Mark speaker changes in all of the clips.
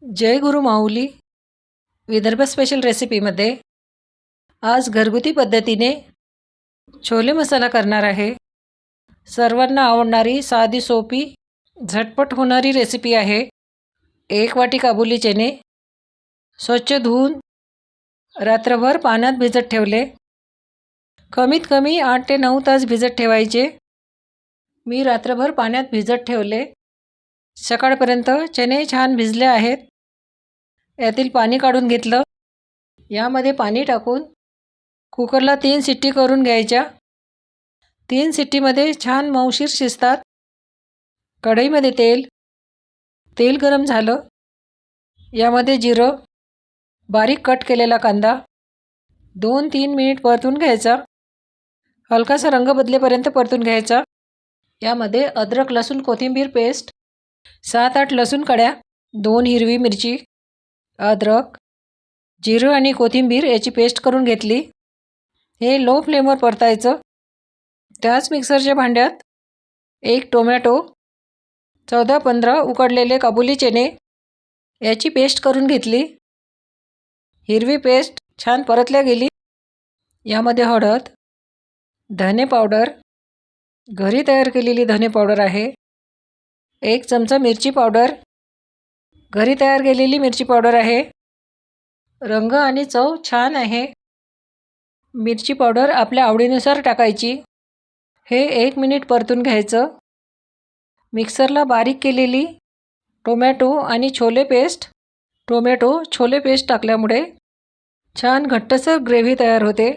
Speaker 1: जय गुरु माऊली Vidarbha special रेसिपीमध्ये आज घरगुती पद्धतीने छोले मसाला करणार आहे। सर्वांना आवडणारी साधी सोपी झटपट होणारी रेसिपी आहे। 1 वाटी काबुली चणे स्वच्छ धुवून रात्रभर पाण्यात भिजत ठेवले। कमीत कमी 8 ते 9 तास भिजत ठेवायचे। मी रात्रभर पाण्यात भिजत ठेवले। सकाळपर्यंत चणे छान भिजले आहेत। यातील पाणी काढून घेतलं। यामध्ये पाणी टाकून कुकरला 3 शिट्टी करून घ्यायच्या। 3 शिट्टीमध्ये छान मऊशीर शिजतात। कढईमध्ये तेल गरम झालं। यामध्ये जिरं, बारीक कट केलेला कांदा 2-3 मिनिट परतून घ्यायचा। हलकासा रंग बदलेपर्यंत परतून घ्यायचा। यामध्ये अद्रक लसूण कोथिंबीर पेस्ट 7-8 लसूण कड्या, 2 हिरवी मिरची, अद्रक, जिरं आणि कोथिंबीर याची पेस्ट करून घेतली। हे लो फ्लेमवर परतायचं। त्याच मिक्सरच्या भांड्यात 1 टोमॅटो, 14-15 उकडलेले काबुली चणे याची पेस्ट करून घेतली। हिरवी पेस्ट छान परतल्या गेली। यामध्ये हळद, धने पावडर, घरी तयार केलेली धने पावडर आहे, 1 चमचा मिरची पावडर, घरी तयार केलेली मिरची पावडर आहे। रंग आणि चव छान आहे। मिरची पावडर आपल्या आवडीनुसार टाकायची। हे 1 मिनिट परतून घ्यायचं। मिक्सरला बारीक केलेली टोमॅटो आणि छोले पेस्ट टाकल्यामुळे छान घट्टसर ग्रेव्ही तयार होते।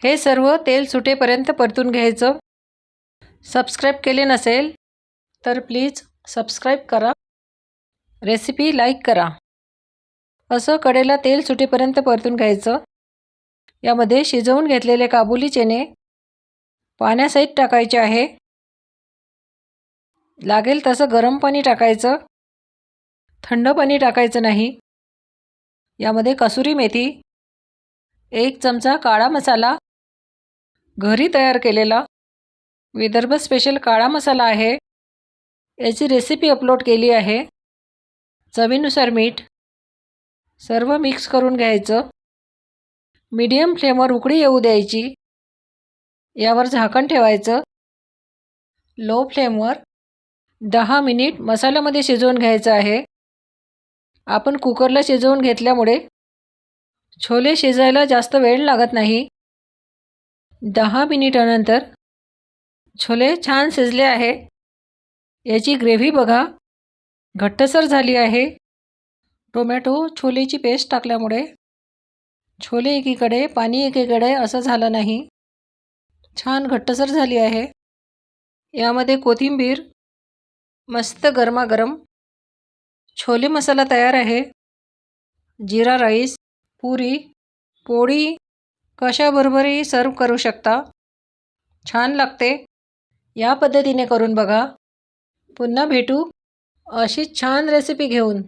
Speaker 1: हे सर्व तेल सुटेपर्यंत परतून घ्यायचं। सबस्क्राईब केले नसेल तर प्लीज सबस्क्राईब करा, रेसिपी लाईक करा। असं कढईला तेल सुटेपर्यंत परतून घ्यायचं। यामध्ये शिजवून घेतलेले काबुली चणे पाण्यासहित टाकायचे आहे। लागेल तसं गरम पाणी टाकायचं, थंड पाणी टाकायचं नाही। यामध्ये कसुरी मेथी, 1 चमचा काळा मसाला, घरी तयार केलेला विदर्भ स्पेशल काळा मसाला आहे। याची रेसिपी अपलोड केली आहे। चवीनुसार मीठ, सर्व मिक्स करून घ्यायचं। मीडियम फ्लेमवर उकळी येऊ द्यायची। यावर झाकण ठेवायचं। लो फ्लेमवर 10 मिनिट मसाल्यामध्ये शिजवून घ्यायचं आहे। आपण कुकरला शिजवून घेतल्यामुळे छोले शिजायला जास्त वेळ लागत नाही। 10 मिनिटानंतर छोले छान शिजले आहे। याची ग्रेव्ही बघा, घट्टसर झाली आहे। टोमॅटो छोलेची पेस्ट टाकल्यामुळे छोले एकीकडे पाणी एकीकडे असं झालं नाही, छान घट्टसर झाली आहे। यामध्ये कोथिंबीर, मस्त गरमागरम छोले मसाला तयार आहे। जीरा राईस, पुरी, पोळी कशाबरोबरही सर्व करू शकता, छान लागते। या पद्धतीने करून बघा। पुन्हा भेटू अशी छान रेसिपी घेऊन।